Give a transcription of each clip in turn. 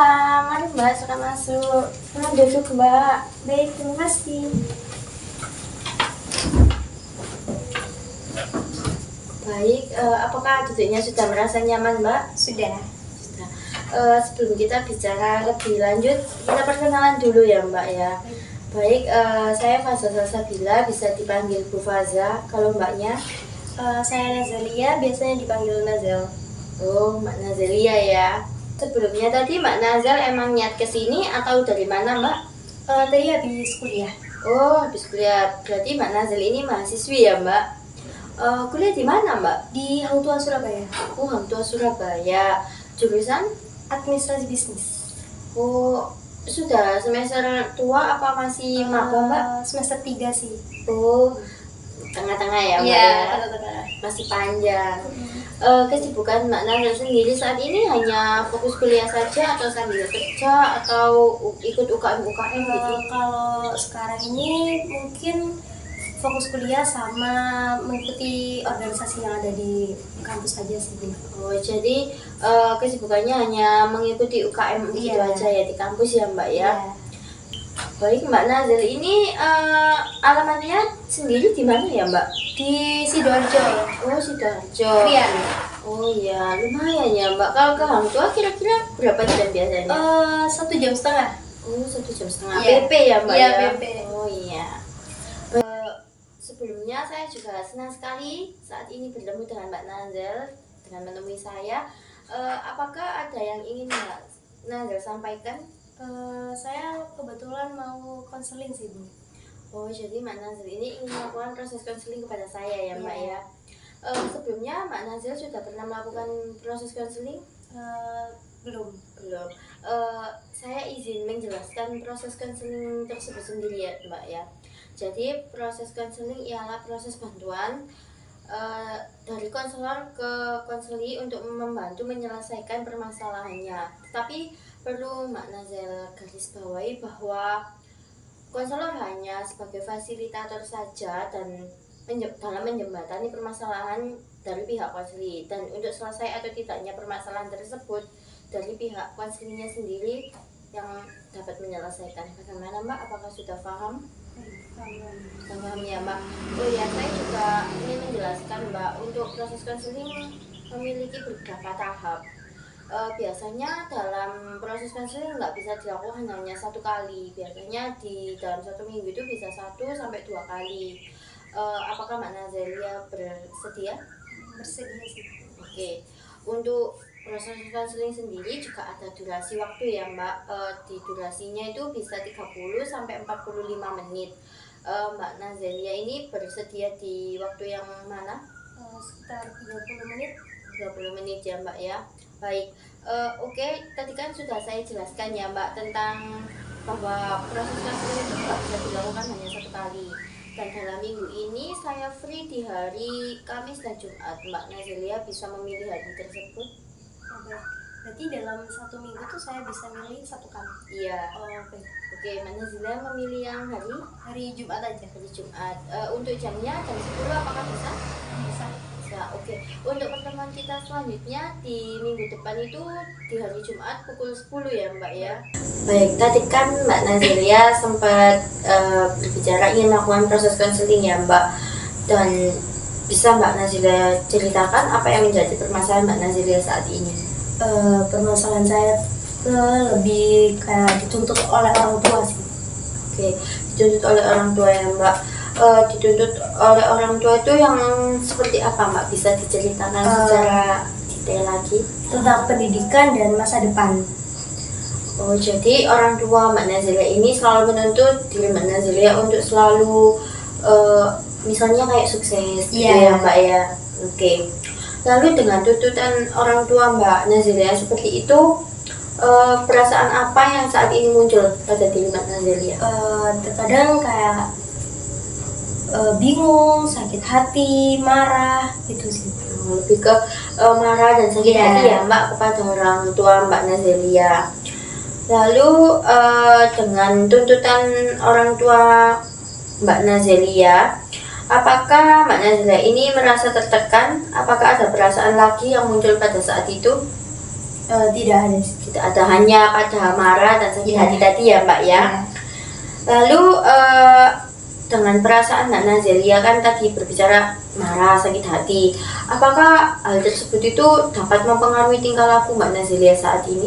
Malam, mari Mbak, silakan masuk. Selamat duduk Mbak. Baik, terima kasih. Baik, apakah duduknya sudah merasa nyaman Mbak? Sudah. Sudah. Sebelum kita bicara lebih lanjut, kita perkenalan dulu ya Mbak ya. Baik, saya Faza Salsabila, bisa dipanggil Bu Faza. Kalau Mbaknya? Saya Nazalia, biasanya dipanggil Nazel. Oh, Mbak Nazalia ya. Sebelumnya tadi Mbak Nazal emang niat kesini atau dari mana Mbak? Tadi habis kuliah. Oh, habis kuliah. Berarti Mbak Nazal ini mahasiswi ya Mbak? Kuliah di mana Mbak? Di Hang Tuah Surabaya. Oh, Hang Tuah Surabaya. Jurusan? Administrasi bisnis. Oh, sudah semester tua apa masih maba Mbak? Semester 3 sih. Oh, tengah-tengah ya Mbak Iya, ya? tengah-tengah. Masih panjang. Kesibukan Mbak Nazal sendiri saat ini hanya fokus kuliah saja atau sambil kerja atau ikut UKM gitu? Kalau sekarang ini mungkin fokus kuliah sama mengikuti organisasi yang ada di kampus aja sih. Oh, jadi kesibukannya hanya mengikuti UKM gitu Iya. aja ya di kampus ya Mbak ya? Iya. Baik Mbak Nazal, ini alamatnya sendiri di mana ya Mbak? Di Sidoarjo. Oh, Sidoarjo. Iya. Oh iya, lumayan ya Mbak. Kalau ke Hang Tuah kira-kira berapa jam biasanya? 1,5 jam. Oh, 1,5 jam. Iya. PP ya Mbak Iya, ya? PP. Oh iya. Sebelumnya saya juga senang sekali saat ini bertemu dengan Mbak Nazal, dengan menemui saya. Apakah ada yang ingin Mbak Nazal sampaikan? Saya kebetulan mau konseling sih, Bu. Oh, jadi Mbak Nazal ini ingin melakukan proses konseling kepada saya ya Mbak Iya. ya? Sebelumnya Mbak Nazal sudah pernah melakukan proses konseling? Belum. Belum. Saya izin menjelaskan proses konseling tersebut sendiri ya Mbak ya. Jadi proses konseling ialah proses bantuan dari konselor ke konseli untuk membantu menyelesaikan permasalahannya. Tapi perlu Mbak Nazal garis bawahi bahwa konselor hanya sebagai fasilitator saja dan dalam menjembatani permasalahan dari pihak konseli, dan untuk selesai atau tidaknya permasalahan tersebut dari pihak konselinya sendiri yang dapat menyelesaikan. Bagaimana Mbak? Apakah sudah paham? Paham ya Mbak. Oh ya, saya juga ingin menjelaskan Mbak, untuk proses konseling memiliki beberapa tahap. Biasanya dalam proses konseling nggak bisa dilakukan hanya satu kali. Biasanya di dalam 1 minggu itu bisa 1 sampai 2 kali. Apakah Mbak Nazalia bersedia? Bersedia sih. Oke. Untuk proses konseling sendiri juga ada durasi waktu ya Mbak. Di durasinya itu bisa 30 sampai 45 menit. Mbak Nazalia ini bersedia di waktu yang mana? Sekitar 30 menit. 30 menit ya Mbak ya. Baik. Oke, tadi kan sudah saya jelaskan ya Mbak tentang bahwa proses konseling itu nggak bisa dilakukan hanya satu kali. Dan dalam minggu ini saya free di hari Kamis dan Jumat. Mbak Nazalia bisa memilih hari tersebut? Berarti dalam 1 minggu tuh saya bisa milih 1 kali. Iya. Oke. Oke, Mbak Nazalia memilih yang Hari Jumat aja. hari Jumat. Untuk jamnya jam 10 apakah bisa? Bisa. Bisa. Oke. Untuk pertemuan kita selanjutnya di minggu depan itu di hari Jumat pukul 10 ya Mbak ya. Baik, tadi kan Mbak Nazalia sempat berbicara ingin melakukan proses konseling ya Mbak. Dan bisa Mbak Nazalia ceritakan apa yang menjadi permasalahan Mbak Nazalia saat ini? Permasalahan saya lebih kayak dituntut oleh orang tua sih. Oke, dituntut oleh orang tua ya Mbak. Dituntut oleh orang tua itu yang seperti apa Mbak? Bisa diceritakan secara detail lagi? Tentang pendidikan dan masa depan. Oh, jadi orang tua Mbak Nazalia ini selalu menuntut diri Mbak Nazalia untuk selalu misalnya kayak sukses gitu ya Mbak ya. Oke. Lalu dengan tuntutan orang tua Mbak Nazalia seperti itu, perasaan apa yang saat ini muncul pada diri Mbak Nazalia? Terkadang kayak bingung, sakit hati, marah gitu sih. Lebih ke marah dan sakit hati ya Mbak kepada orang tua Mbak Nazalia. Lalu dengan tuntutan orang tua Mbak Nazalia, apakah Mbak Nazalia ini merasa tertekan? Apakah ada perasaan lagi yang muncul pada saat itu? Tidak ada sih. Tidak ada, hanya pada marah dan sakit Iya. hati tadi ya Mbak ya. Lalu dengan perasaan Mbak Nazelia kan tadi berbicara marah, sakit hati. Apakah hal tersebut itu dapat mempengaruhi tingkah laku Mbak Nazelia saat ini?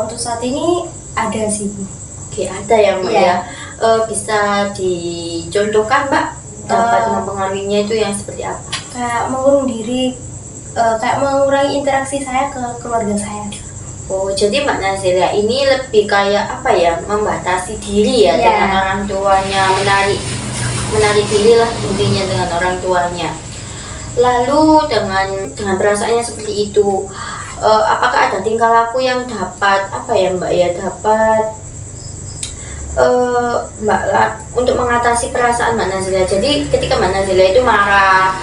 Untuk saat ini ada sih Bu. Oke, ada ya Mbak Iya. ya. Bisa dicontohkan Mbak, dapat mempengaruhinya itu yang seperti apa? Kayak mengurung diri, kayak mengurangi interaksi saya ke keluarga saya. Oh, jadi Mbak Nazelia ini lebih kayak apa ya, membatasi diri ya Iya. dengan orang tuanya, menarik diri lah intinya dengan orang tuanya. Lalu dengan perasaannya seperti itu, apakah ada tingkah laku yang dapat apa ya Mbak ya, dapat untuk mengatasi perasaan Mbak Nazelia. Jadi ketika Mbak Nazelia itu marah,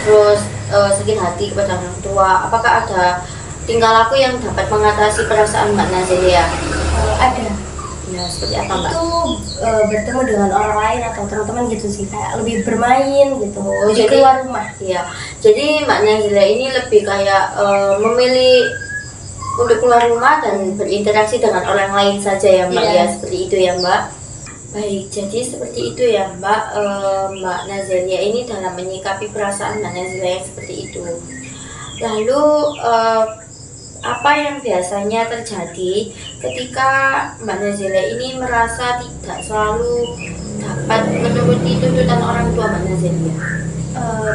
terus sakit hati kepada orang tua, apakah ada tingkah laku yang dapat mengatasi perasaan Mbak Nazelia? Ada. Ya, seperti apa Mbak? Itu bertemu dengan orang lain atau teman-teman gitu sih, kayak lebih bermain gitu. Oh, Lebih jadi- keluar rumah. Iya, jadi Mbak Nazelia ini lebih kayak memilih untuk keluar rumah dan berinteraksi dengan orang lain saja ya Mbak Iya. ya, seperti itu ya Mbak. Baik, jadi seperti itu ya Mbak. Mbak Nazelia ini dalam menyikapi perasaan Mbak Nazelia yang seperti itu. Lalu apa yang biasanya terjadi ketika Mbak Nazelia ini merasa tidak selalu dapat menuruti tuntutan orang tua Mbak Nazelia?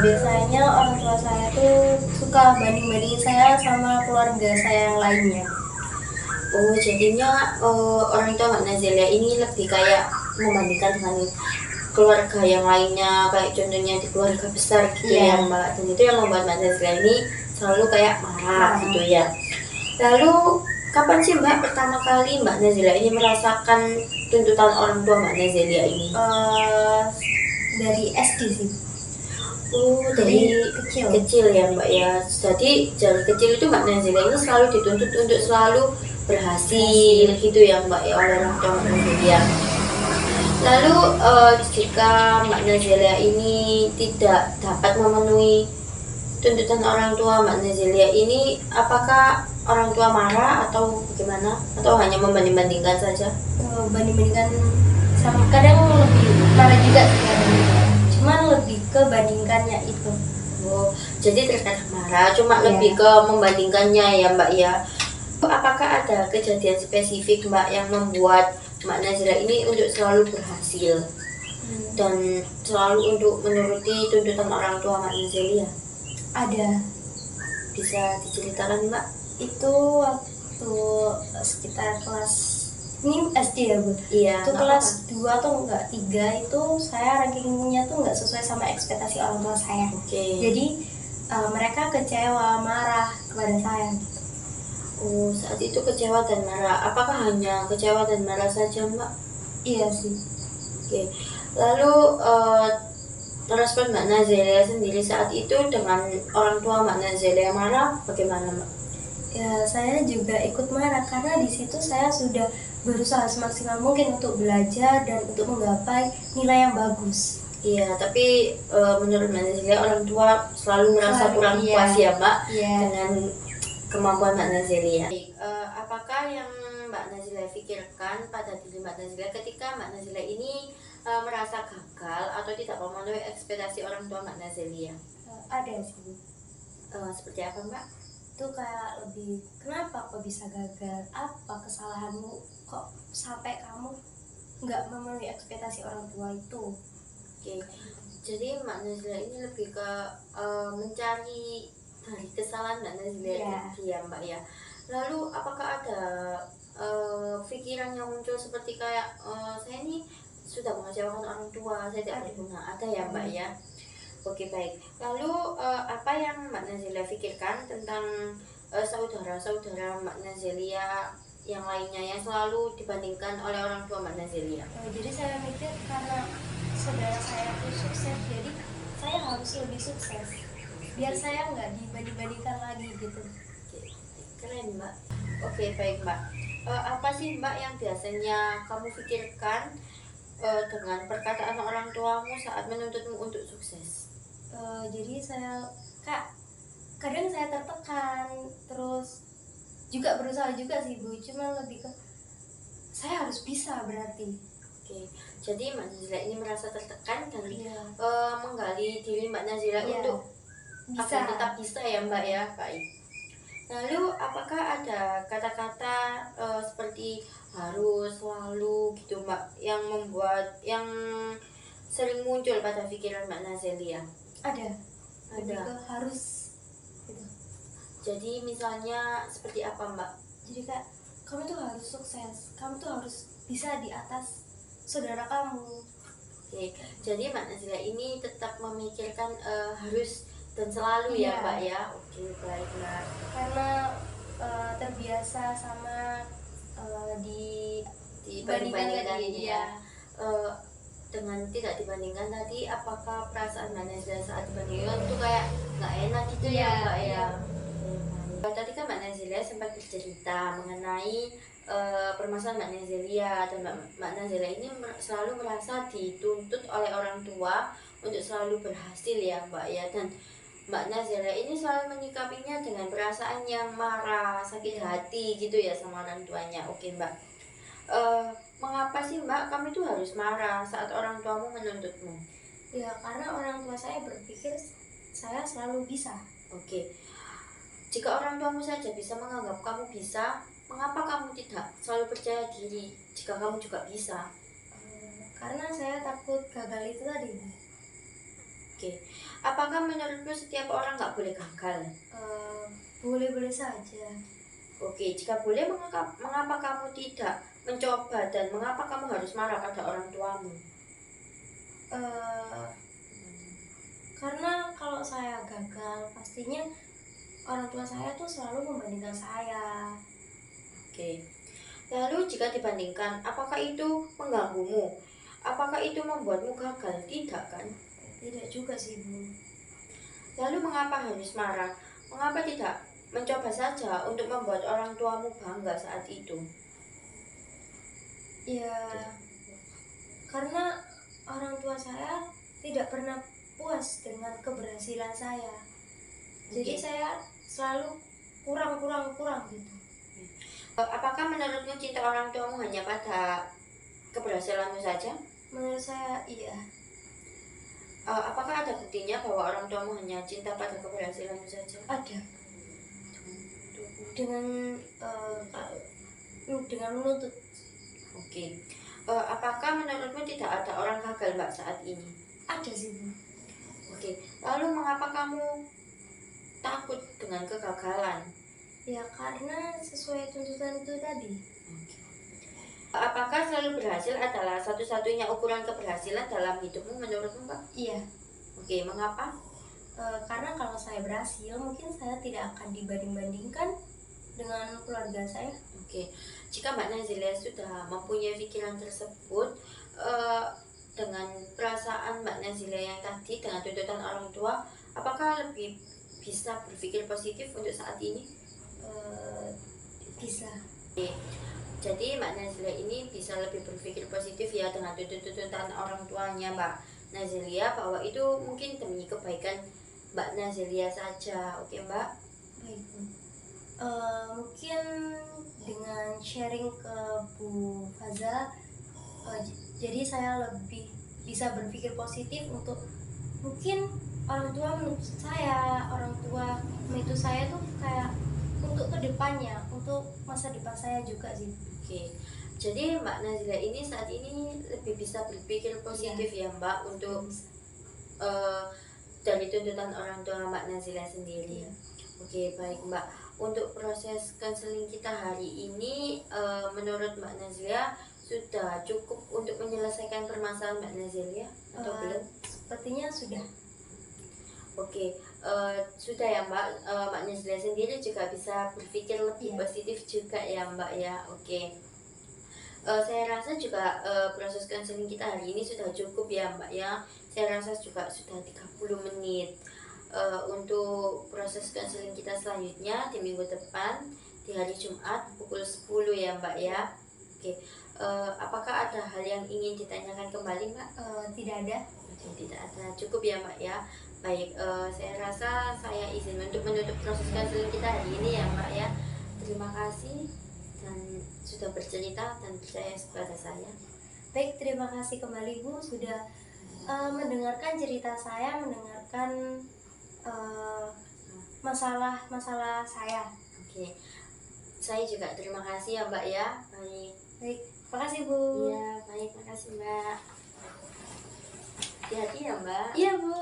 Biasanya orang tua saya tuh suka banding-bandingin saya sama keluarga saya yang lainnya. Oh, jadinya orang tua Mbak Nazelia ini lebih kayak membandingkan dengan keluarga yang lainnya, kayak contohnya di keluarga besar gitu Iya. ya Mbak. Dan itu yang membuat Mbak Nazelia ini selalu kayak marah gitu ya. Lalu kapan sih Mbak pertama kali Mbak Nazelia ini merasakan tuntutan orang tua Mbak Nazelia ini? Dari SD sih. Oh, dari kecil. kecil ya Mbak ya. Jadi dari kecil itu Mbak Nazelia ini selalu dituntut untuk selalu berhasil gitu ya Mbak ya, oleh orang tua Mbak Nazelia. Lalu jika Mbak Nazelia ini tidak dapat memenuhi tuntutan orang tua Mbak Nazelia ini, apakah orang tua marah atau bagaimana? Atau hanya membanding-bandingkan saja? Banding-bandingkan sama, kadang lebih marah juga sih kadang. Cuman lebih ke bandingkannya itu. Oh, jadi terkadang marah, cuma Iya. lebih ke membandingkannya ya Mbak ya. Apakah ada kejadian spesifik Mbak yang membuat Mbak Nazelia ini untuk selalu berhasil dan selalu untuk menuruti tuntutan orang tua Mbak Nazelia? Ada. Bisa diceritakan Mbak? Itu waktu sekitar kelas, ini SD ya Bu? Iya. Itu nggak kelas 2 atau enggak 3 itu saya rankingnya tuh enggak sesuai sama ekspektasi orang tua saya. apa-apa. Oke. Jadi mereka kecewa, marah kepada saya. Oh, saat itu kecewa dan marah. Apakah hanya kecewa dan marah saja Mbak? Iya sih. Oke. Lalu respon Mbak Nazelia sendiri saat itu dengan orang tua Mbak Nazelia marah bagaimana Mbak? Ya, saya juga ikut marah karena di situ saya sudah berusaha semaksimal mungkin untuk belajar dan untuk menggapai nilai yang bagus. Iya, tapi menurut Mbak Nazelia orang tua selalu merasa Selalu, kurang iya. puas ya Mbak Iya. dengan kemampuan Mbak Nazelia. Apakah yang Mbak Nazelia pikirkan pada diri Mbak Nazelia ketika Mbak Nazelia ini merasa gagal atau tidak memenuhi ekspektasi orang tua Mbak Nazelia? Ada sih. Seperti apa Mbak? Itu kayak lebih, kenapa kok bisa gagal? Apa kesalahanmu? Kok sampai kamu nggak memenuhi ekspektasi orang tua itu? Oke, jadi Mbak Nazelia ini lebih ke mencari dari kesalahan Mbak Nazelia Iya. tadi ya Mbak ya. Lalu apakah ada pikiran yang muncul seperti kayak saya ini sudah mengecewakan orang tua, saya tidak berguna, ada ya Mbak ya? Oke, baik. Lalu apa yang Mbak Nazelia pikirkan tentang saudara-saudara Mbak Nazelia yang lainnya yang selalu dibandingkan oleh orang tua Mbak Nazelia? Jadi saya mikir karena saudara saya itu sukses, jadi saya harus lebih sukses biar saya nggak dibanding-bandingkan lagi gitu. Oke, keren Mbak. Oke, baik Mbak. Apa sih Mbak yang biasanya kamu pikirkan dengan perkataan orang tuamu saat menuntutmu untuk sukses? Jadi saya kadang saya tertekan, terus juga berusaha juga sih Bu, cuma lebih ke saya harus bisa berarti. Oke, jadi Mbak Nazila ini merasa tertekan dan Iya. menggali diri Mbak Nazila Iya, untuk bisa. agar tetap bisa ya Mbak ya. Baik. Lalu apakah ada kata-kata seperti harus, selalu gitu Mbak yang yang sering muncul pada pikiran Mbak Nazelia? Ada. Lebih Ada. ke harus gitu. Jadi misalnya seperti apa Mbak? Jadi kayak kamu tuh harus sukses, kamu tuh harus bisa di atas saudara kamu. Oke, jadi Mbak Nazila ini tetap memikirkan harus dan selalu ya Iya. Mbak ya. Oke, baik Mbak. Karena terbiasa sama Dibanding-bandingkan tadi, ini ya. Dengan tidak dibandingkan tadi, apakah perasaan Mbak Nazila saat dibandingkan itu kayak nggak enak gitu ya Iya, Mbak ya? iya. Tadi kan Mbak Nazila sempat bercerita mengenai permasalahan Mbak Nazilia, dan Mbak Nazila ini selalu merasa dituntut oleh orang tua untuk selalu berhasil ya Mbak ya, dan Mbak Nazila ini selalu menyikapinya dengan perasaan yang marah, sakit hati gitu ya sama orang tuanya. Oke Mbak, mengapa sih Mbak kamu itu harus marah saat orang tuamu menuntutmu? Ya karena orang tua saya berpikir saya selalu bisa. Oke, jika orang tuamu saja bisa menganggap kamu bisa, mengapa kamu tidak selalu percaya diri jika kamu juga bisa? Karena saya takut gagal itu tadi. Oke, apakah menurutmu setiap orang nggak boleh gagal? Boleh-boleh saja. Oke, jika boleh, mengapa kamu tidak mencoba dan mengapa kamu harus marah pada orang tuamu? Karena kalau saya gagal, pastinya orang tua saya tuh selalu membandingkan saya. Oke, lalu jika dibandingkan, apakah itu mengganggumu? Apakah itu membuatmu gagal? Tidak kan? Tidak juga sih Bu. Lalu mengapa harus marah? Mengapa tidak mencoba saja untuk membuat orang tuamu bangga saat itu? Ya, karena orang tua saya tidak pernah puas dengan keberhasilan saya. Jadi saya selalu kurang gitu. Apakah menurutmu cinta orang tuamu hanya pada keberhasilanmu saja? Menurut saya iya. Apakah ada buktinya bahwa orang tuamu hanya cinta pada keberhasilanmu saja? Ada. Dengan menuntut. Oke. Apakah menurutmu tidak ada orang gagal Mbak saat ini? Ada sih Bu. Oke. Lalu mengapa kamu takut dengan kegagalan? Ya karena sesuai tuntutan itu tadi. Apakah selalu berhasil adalah satu-satunya ukuran keberhasilan dalam hidupmu menurutmu Mbak? Iya. Oke, mengapa? Karena kalau saya berhasil, mungkin saya tidak akan dibanding-bandingkan dengan keluarga saya. Oke, jika Mbak Nazila sudah mempunyai pikiran tersebut, dengan perasaan Mbak Nazila yang tadi, dengan tuntutan orang tua, apakah lebih bisa berpikir positif untuk saat ini? Bisa. Oke. Jadi Mbak Nazila ini bisa lebih berpikir positif ya dengan tuntutan orang tuanya Mbak Nazilia, bahwa itu mungkin demi kebaikan Mbak Nazilia saja. Oke Mbak? Baik Bu. Mungkin dengan sharing ke Bu Faza, jadi saya lebih bisa berpikir positif untuk mungkin orang tua menuntut saya, orang tua itu saya tuh kayak untuk kedepannya, untuk masa depan saya juga sih. Oke, jadi Mbak Nazila ini saat ini lebih bisa berpikir positif ya Mbak untuk dari tuntutan orang tua Mbak Nazila sendiri. Oke, baik Mbak. Untuk proses konseling kita hari ini, menurut Mbak Nazila sudah cukup untuk menyelesaikan permasalahan Mbak Nazila atau belum? Sepertinya sudah. Oke, sudah ya Mbak. Mbak Nazila sendiri juga bisa berpikir lebih positif juga ya Mbak ya. Oke. Saya rasa juga proses konseling kita hari ini sudah cukup ya Mbak ya. Saya rasa juga sudah 30 menit. Untuk proses konseling kita selanjutnya di minggu depan di hari Jumat pukul 10 ya Mbak ya. Oke. Apakah ada hal yang ingin ditanyakan kembali Mbak? Tidak ada. Oke, tidak ada. Cukup ya Mbak ya. Baik, saya rasa saya izin untuk menutup proses konseling kita hari ini ya Mbak ya. berterima kasih dan sudah bercerita dan percaya kepada saya. Baik, terima kasih kembali Bu sudah mendengarkan cerita saya, mendengarkan masalah saya. Oke, saya juga terima kasih ya Mbak ya. Baik. Baik, makasih Bu. Iya, baik, makasih Mbak. Hati-hati ya Mbak. Iya Bu.